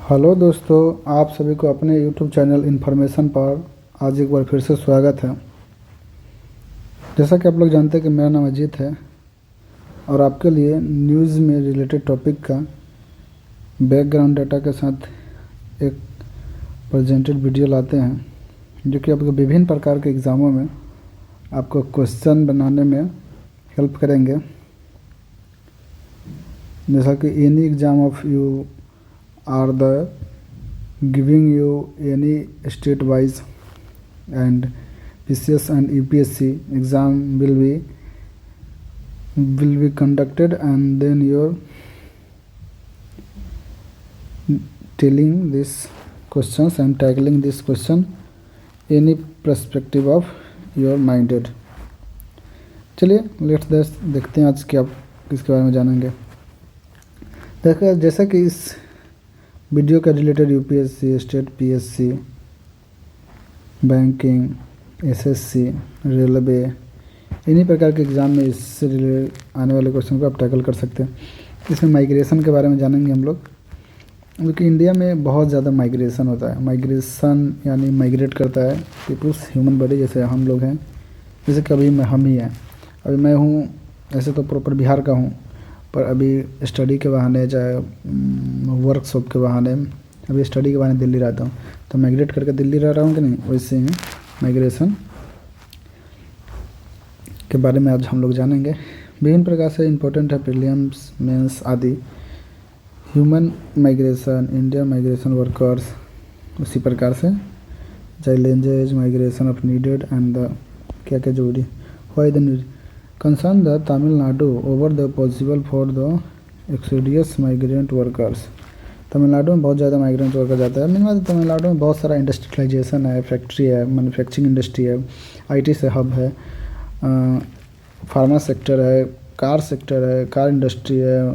Hello दोस्तों, आप सभी को अपने यूट्यूब चैनल इन्फॉर्मेशन पर आज एक बार फिर से स्वागत है। जैसा कि आप लोग जानते हैं कि मेरा नाम अजीत है और आपके लिए न्यूज़ में रिलेटेड टॉपिक का बैकग्राउंड डाटा के साथ एक प्रेजेंटेड वीडियो लाते हैं जो कि आपको विभिन्न प्रकार के एग्ज़ामों में आपको क्वेश्चन बनाने में हेल्प करेंगे। जैसा कि any exam of you are giving you any state wise and PCS and UPSC exam will be conducted, and then you're telling these questions and tackling this question any perspective of your minded। चलिए let's देखते हैं आज के आप किसके बारे में जानेंगे। देखा जैसा कि इस वीडियो का related UPSC, state PSC, banking, SSC, railway, इन्हीं प्रकार के एग्ज़ाम में इससे रिलेटेड आने वाले क्वेश्चन को आप टैकल कर सकते हैं। इसमें माइग्रेशन के बारे में जानेंगे हम लोग, क्योंकि इंडिया में बहुत ज़्यादा माइग्रेशन होता है। माइग्रेशन यानी माइग्रेट करता है पीपुल्स, ह्यूमन बॉडी, जैसे हम लोग हैं, जैसे कि अभी हम ही हैं। अभी मैं हूँ ऐसे तो प्रॉपर बिहार का हूँ, पर अभी स्टडी के बहाने, चाहे वर्कशॉप के बहाने, अभी स्टडी के बहाने दिल्ली रहता हूँ, तो माइग्रेट करके दिल्ली रह रहा हूँ कि नहीं, वैसे ही माइग्रेशन के बारे में आज हम लोग जानेंगे। विभिन्न प्रकार से इम्पोर्टेंट है, प्रीलिम्स, मेंस आदि। Human migration, India migration workers, उसी प्रकार से challenges, migration of needed and the क्या क्या जरूरी, why the need, concern the Tamil Nadu over the possible for the exodus migrant workers। Tamil Nadu में बहुत ज़्यादा माइग्रेंट वर्कर जाता है। मीनवाइल तमिलनाडु में बहुत सारा इंडस्ट्रियलाइजेशन है, फैक्ट्री है, मैन्युफैक्चरिंग इंडस्ट्री है, आईटी से हब है, फार्मा सेक्टर है, कार सेक्टर है, कार इंडस्ट्री है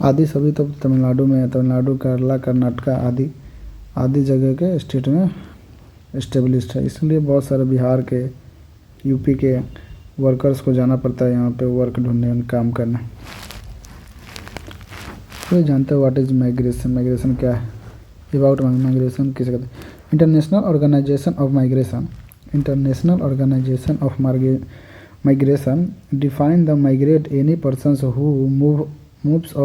आदि, सभी तो तमिलनाडु में है। तमिलनाडु, केरला, कर्नाटका आदि जगह के स्टेट में इस्टेब्लिश्ड है, इसलिए बहुत सारे बिहार के, यूपी के वर्कर्स को जाना पड़ता है यहाँ पे वर्क ढूंढने, काम करना। तो जानते हो व्हाट इज़ माइग्रेशन, माइग्रेशन क्या है, अबाउट माइग्रेशन किसे कहते हैं। International organization of migration, international organization of migration define the migrate any persons who moves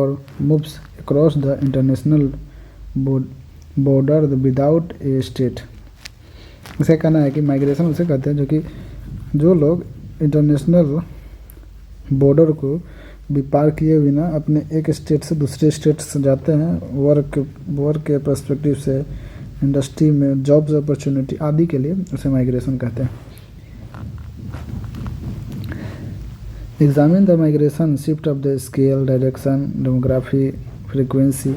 across the international border without a state. इसे कहना है कि माइग्रेशन उसे कहते हैं जो लोग इंटरनेशनल बॉर्डर को भी पार किए बिना अपने एक स्टेट से दूसरे स्टेट से जाते हैं, वर्क के पर्सपेक्टिव से, इंडस्ट्री में जॉब्स अपॉर्चुनिटी आदि के लिए, उसे माइग्रेशन कहते हैं। Examine the migration shift of the scale, direction, demography, frequency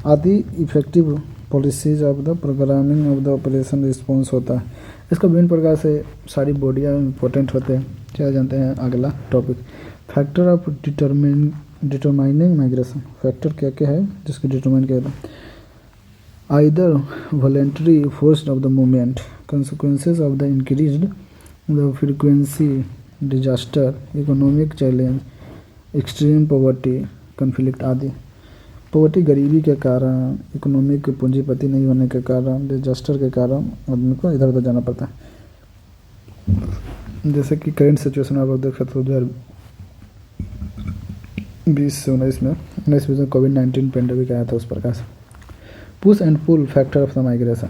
आदि effective policies of the programming of the operation response होता है। इसका विभिन्न प्रकार से सारी बॉडियाँ इंपॉर्टेंट होते हैं। क्या जानते हैं अगला topic, factor of determining migration. Factor क्या क्या है जिसको डिटरमाइन किया था, either voluntary force of the movement, consequences of the increased the frequency, disaster, economic challenge, extreme poverty, conflict आदि। पॉवर्टी गरीबी के कारण, इकोनॉमिक पूंजीपति नहीं होने के कारण, डिजास्टर के कारण आदमी को इधर उधर जाना पड़ता है। जैसे कि करेंट सिचुएशन में आप लोग देख सकते हो 2020 से 19 में कोविड-19 पेंडेमिक आया था, उस प्रकार से। Push and pull factor of the migration,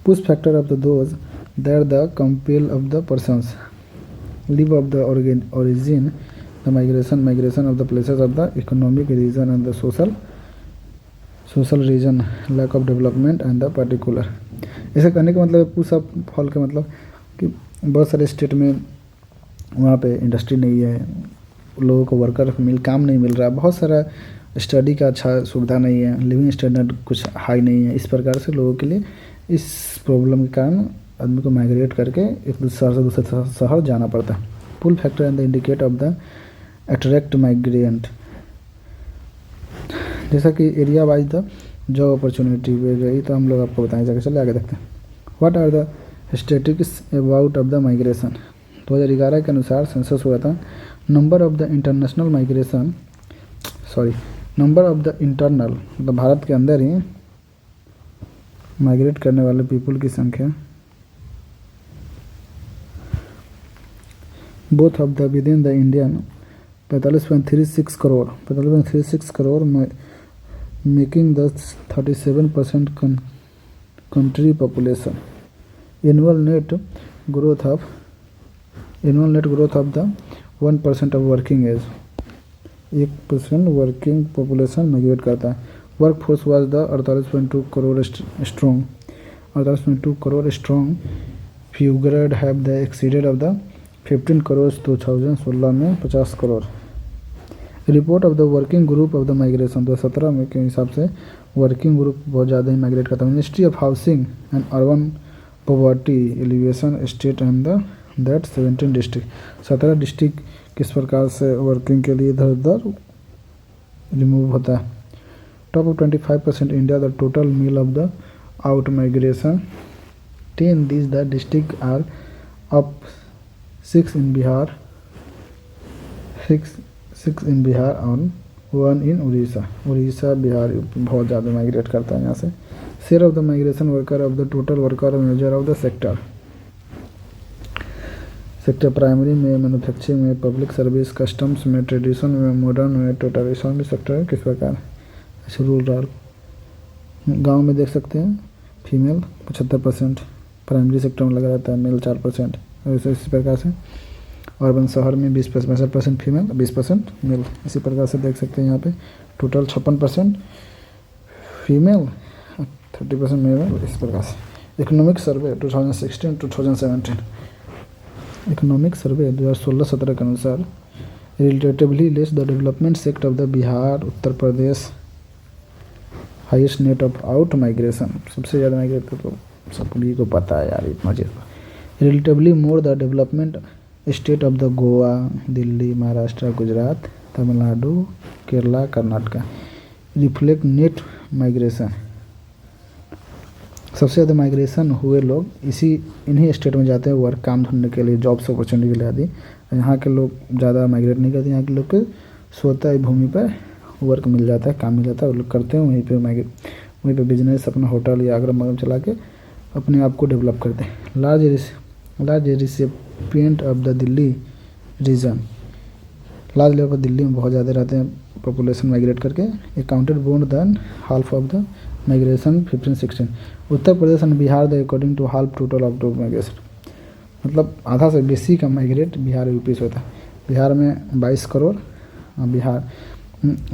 push factor of the those that the compel of the persons live of the origin the migration of the places of the economic reason and the social reason, lack of development and the particular. ऐसे करने का मतलब push up fall का मतलब कि बहुत सारे state में वहाँ पे इंडस्ट्री नहीं है, लोगों को वर्कर काम नहीं मिल रहा, बहुत सारा स्टडी का अच्छा सुविधा नहीं है, लिविंग स्टैंडर्ड कुछ हाई नहीं है। इस प्रकार से लोगों के लिए इस प्रॉब्लम के कारण आदमी को माइग्रेट करके एक शहर से दूसरे शहर जाना पड़ता है। Pull factor and the indicate of the attract migrant, जैसा कि area wise the job opportunity गई, तो हम लोग आपको बताएं जाकर। चले आगे देखते हैं। What are the statistics about of the migration. 2011 के अनुसार सेंसस हुआ था। Number of the international migration number of the internal मतलब भारत के अंदर ही माइग्रेट करने वाले पीपल की संख्या both of the within the Indian 45.36 crore making the 37% country population. Annual net growth of the 1% of working age, 1% working population migrate करता है। Work force was the 48.2 crore strong figured have the exceeded of the 15 crore 2016 में 50 crore. Report of the working group of the migration 2017 में के हिसाब से working group बहुत ज़्यादा ही migrate करता है। Ministry of housing and urban poverty alleviation state and that 17 district, 17 district किस प्रकार से वर्किंग के लिए इधर उधर रिमूव होता है। Top of 25% India the total मील of the out migration 10 this the district are up 6 in Bihar और 1 इन उड़ीसा बिहार बहुत ज़्यादा माइग्रेट करता है यहाँ से। Share of the migration worker of the total worker measure of the sector primary में, मैन्युफैक्चरिंग में, पब्लिक सर्विस, कस्टम्स में, ट्रेडिशन में, मॉडर्न में, टोटल इस्लामिक सेक्टर किस प्रकार। रूरल गांव में देख सकते हैं फीमेल 75% प्राइमरी सेक्टर में लगा रहता है, मेल 4%, ऐसे इसी प्रकार से। अर्बन शहर में 65% फीमेल 20% मेल, इसी प्रकार से देख सकते हैं यहाँ पे टोटल 56% फीमेल 30% मेल, इस प्रकार से। इकोनॉमिक सर्वे 2016-2017, इकोनॉमिक सर्वे 2016-17 के अनुसार relatively less the development sector of the Bihar, Uttar Pradesh highest net of out migration, सबसे ज़्यादा माइग्रेट तो सभी को पता है यार इतना चीज़। Relatively more the development state of the Goa, Delhi, Maharashtra, Gujarat, Tamil Nadu, Kerala, Karnataka. Reflect net migration, सबसे ज़्यादा माइग्रेशन हुए लोग इन्हीं स्टेट में जाते हैं वर्क काम ढूंढने के लिए, जॉब्स अपॉर्चुनिटी के लिए आदि। यहाँ के लोग ज़्यादा माइग्रेट नहीं करते, यहाँ के लोग के स्वतः भूमि पर वर्क मिल जाता है, काम मिल जाता है, वो लोग करते हैं वहीं पे बिजनेस अपना होटल या अगल बगल चला के अपने आप को डेवलप करते हैं। Large recipient of the Delhi region, large level पर दिल्ली में बहुत ज़्यादा रहते हैं पॉपुलेशन माइग्रेट करके। Accounted more than half of the migration 15-16। Uttar Pradesh and Bihar the according to half total of the migration, मतलब आधा से बेसी का माइग्रेट बिहार यूपी से होता है। बिहार में 22 करोड़,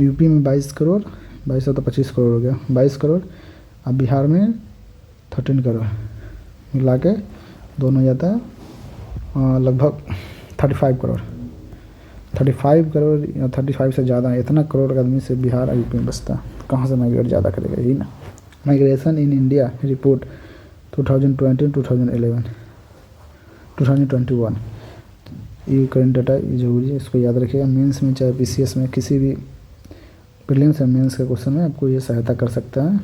यूपी में 22 करोड़, 22 तो 25 करोड़ हो गया, 22 करोड़, अब बिहार में 13 करोड़ मिला के दोनों जाता है लगभग 35 करोड़ या 35 से ज़्यादा। इतना करोड़ का आदमी से बिहार और यूपी में बसता है, कहाँ से माइग्रेट ज़्यादा करेगा, यही ना। माइग्रेशन इन इंडिया रिपोर्ट 2021, ये करंट डाटा ये जरूरी है, इसको याद रखिएगा। मेंस में चाहे पीसीएस में किसी भी प्रीलिम्स या मेंस के क्वेश्चन में आपको ये सहायता कर सकता है।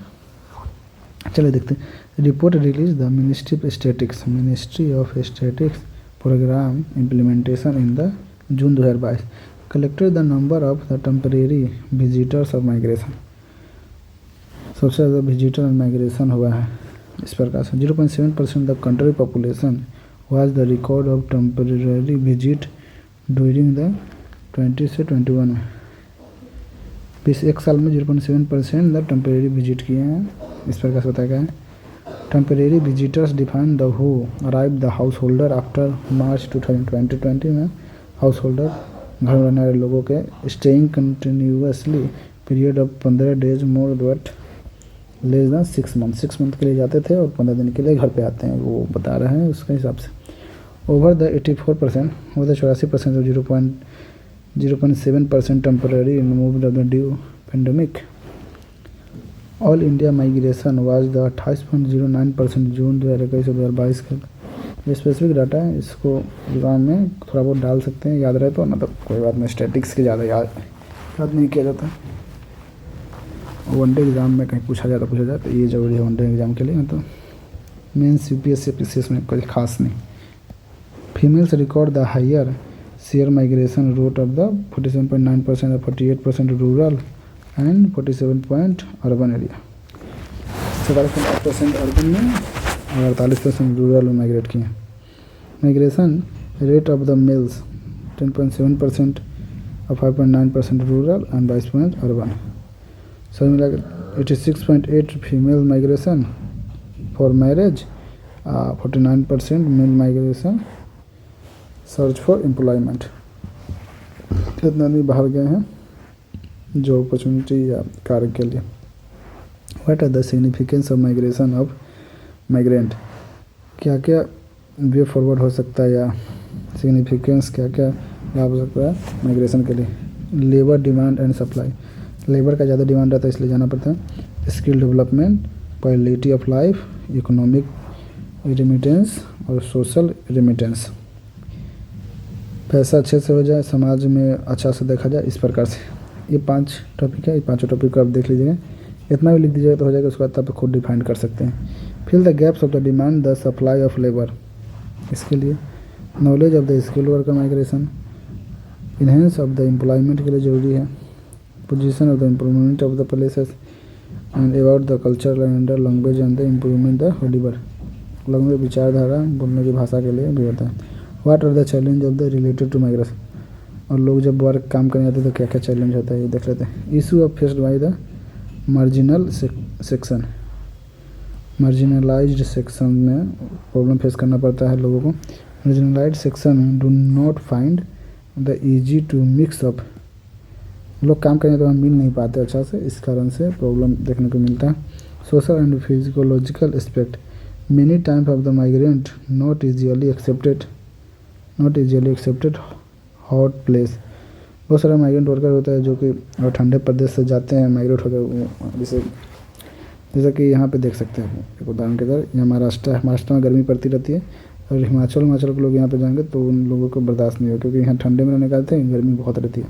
चलिए देखते हैं। Report release the ministry of statics program implementation in the June 2022 collected the number of the temporary visitors of migration, सबसे ज़्यादा विजिटर माइग्रेशन हुआ है इस प्रकार से। 0.7% the country population was the record of temporary visit during the 20 से 21 में। एक साल में 0.7% द टेम्परेरी विजिट किए हैं, इस प्रकार से बताया गया है। Temporary visitors define the who arrive the house holder after March 2020 में हाउस होल्डर घर में रहने वाले लोगों के staying continuously period of 15 days more but less than 6 month के लिए जाते थे और 15 दिन के लिए घर पे आते हैं, वो बता रहे हैं उसके हिसाब से। Over the 84%, over the 84% of 0.7% temporary removed of the due pandemic. All India migration was the 28.09% जून 2021 से 2022 का। ये स्पेसिफिक डाटा है, इसको एग्जाम में थोड़ा बहुत डाल सकते हैं, याद रहे तो, ना तो कोई बात नहीं। स्टैटिक्स के ज़्यादा याद नहीं किया जाता। वनडे एग्ज़ाम में कहीं पूछा जाए तो ये ज़रूरी है वनडे एग्ज़ाम के लिए, ना तो मेंस यूपीएससी पीसीएस में कोई खास नहीं। Females record the higher share migration route of the 47.9% और 48% rural and 47 point urban area. 47% urban में और 48% रूरल में माइग्रेट किए। Migration rate of the males 10.7% और 5.9% रूरल एंड 22% अर्बन। सभी मिलाकर 86.8 female migration for marriage, 49% male migration search for employment. कितने आदमी बाहर गए हैं जॉब अपॉर्चुनिटी या कार्य के लिए। What are the significance of migration of migrant, क्या क्या वे फॉरवर्ड हो सकता है या सिग्निफिकेंस क्या क्या लाभ हो सकता है माइग्रेशन के लिए। Labour demand and supply, labour का ज़्यादा डिमांड रहता है इसलिए जाना पड़ता है। Skill development, quality of life, economic remittance और सोशल रेमिटेंस। पैसा अच्छे से हो जाए, समाज में अच्छा से देखा जाए, इस प्रकार से ये 5 टॉपिक है। ये 5 टॉपिक को आप देख लीजिएगा, इतना भी लिख दीजिएगा तो हो जाएगा। उसके बाद आप खुद डिफाइन कर सकते हैं। Fill the gaps of the demand the supply of labour, इसके लिए knowledge of the skill worker migration, enhance of the employment के लिए ज़रूरी है। Position of the employment of the places and about the culture and the language and the improvement the labour, language विचारधारा बोलने की भाषा के लिए भी होता है। What are the challenge of the related to migration, और लोग जब वर्क काम करने जाते हैं तो क्या क्या चैलेंज होता है ये देख लेते हैं। Issue of faced by the marginal section, marginalized section में प्रॉब्लम फेस करना पड़ता है लोगों को। Marginalized section do not find the easy to mix up, लोग काम करने तो मिल नहीं पाते अच्छा से, इस कारण से प्रॉब्लम देखने को मिलता है। Social and physiological aspect, many times of the migrant not easily accepted hot place, बहुत सारे माइग्रेंट वर्कर होता है जो कि ठंडे प्रदेश से जाते हैं माइग्रेट होकर, जैसे कि यहाँ पे देख सकते हैं एक उदाहरण के तरह, यहाँ महाराष्ट्र में गर्मी पड़ती रहती है और हिमाचल के लोग यहाँ पे जाएंगे तो उन लोगों को बर्दाश्त नहीं होगा क्योंकि यहाँ ठंडे में रहने का आते हैं, गर्मी बहुत रहती है।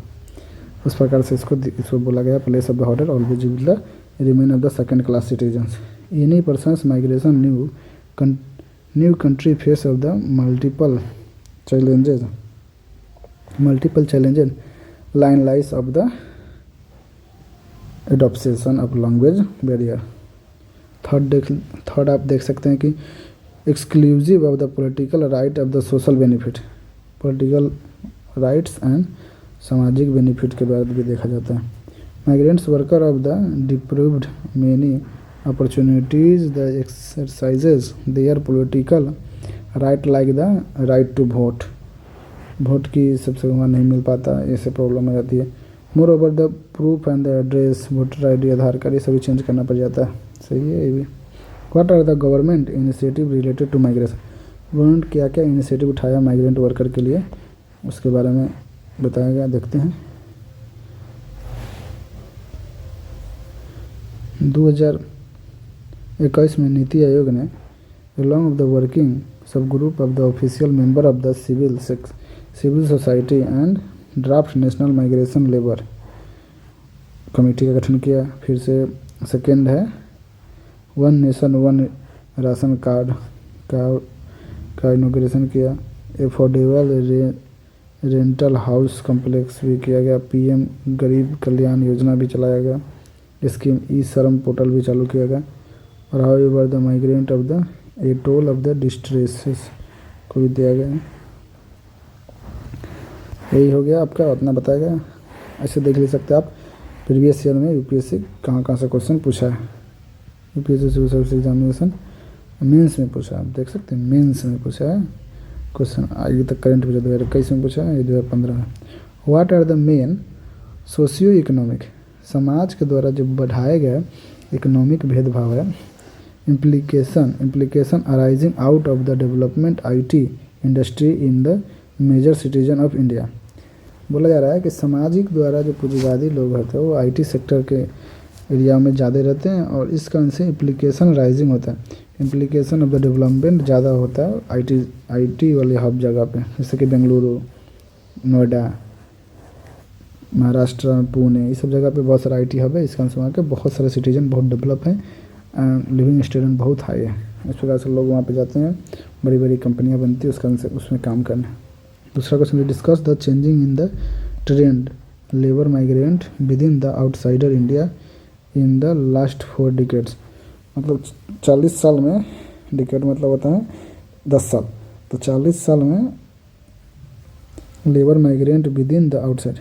उस प्रकार से इसको बोला गया place of the hotel always will the remain of the second class citizens. Any persons migration new country face of the multiple challenges line lies of the adoption of language barrier। Third आप देख सकते हैं कि exclusive of the political right of the social benefit, political rights and सामाजिक benefit के बारे में भी देखा जाता है। Migrants worker of the deprived many opportunities the exercises their political right like the right to vote, vote की सबसे वहाँ नहीं मिल पाता, ऐसे प्रॉब्लम आ जाती है। More over the proof and the address, voter I D, Aadhaar card, ये सभी चेंज करना पड़ जाता है। सही है ये भी। What are the government initiative related to migration, government क्या क्या इनिशिएटिव उठाया माइग्रेंट वर्कर के लिए, उसके बारे में बताया गया, देखते हैं। 2021 में नीति आयोग ने along of the working subgroup of the official member of the civil society and draft national migration labor committee का गठन किया। फिर से सेकेंड है one nation one ration card का इनॉग्रेशन किया। एफोर्डेबल रेंटल हाउस कम्प्लेक्स भी किया गया। पीएम गरीब कल्याण योजना भी चलाया गया। स्कीम ई श्रम पोर्टल भी चालू किया गया। और how ever the migrant of the A toll of the distresses को भी दिया गया। यही हो गया आपका, उतना बताया गया। ऐसे देख ले सकते हैं आप प्रीवियस ईयर में यूपीएससी कहाँ से क्वेश्चन पूछा है। UPSC civil service examination mains में पूछा, आप देख सकते हैं मेंस में पूछा है क्वेश्चन। आगे तक करंट अफेयर 2021 में पूछा है, ये 2015 में। What are the main socio economic, समाज के द्वारा जो बढ़ाए गए इकोनॉमिक भेदभाव है। implication arising out of the development IT industry in the major citizen of India। बोला जा रहा है कि सामाजिक द्वारा जो पूंजीवादी लोग होते हैं वो आईटी सेक्टर के एरिया में ज़्यादा रहते हैं और इस कारण से इम्प्लीकेशन राइजिंग होता है। इम्प्लीकेशन ऑफ द डेवलपमेंट ज़्यादा होता है आईटी वाले हब जगह पे, जैसे कि बेंगलुरु, नोएडा, महाराष्ट्र, पुणे, ये सब जगह पे बहुत सारा आईटी हब है। इस कारण से वहाँ के बहुत सारे सिटीजन बहुत डेवलप हैं, लिविंग स्टैंडर्ड बहुत हाई है। इस प्रकार से लोग वहाँ पे जाते हैं, बड़ी बड़ी कंपनियाँ बनती है उस कारण से उसमें काम करने। दूसरा question, discuss the changing in the trend labour migrant with in the outsider India in the last 4 decades. मतलब 40 साल में, डिकेड मतलब होता है 10 साल, तो 40 साल में labour migrant with in the outside,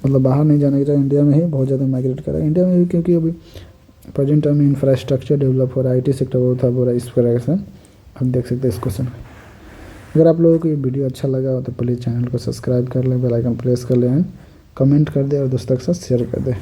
मतलब बाहर नहीं जाने की जगह इंडिया में ही बहुत ज़्यादा माइग्रेट करा है। इंडिया में भी क्योंकि अभी प्रेजेंट टाइम में इंफ्रास्ट्रक्चर डेवलप हो रहा है, IT सेक्टर बहुत हो रहा है, इस वजह से आप देख सकते हैं इस क्वेश्चन में। अगर आप लोगों को ये वीडियो अच्छा लगा हो तो प्लीज़ चैनल को सब्सक्राइब कर लें, बेल आइकन प्रेस कर लें, कमेंट कर दें और दोस्तों के साथ शेयर कर दें।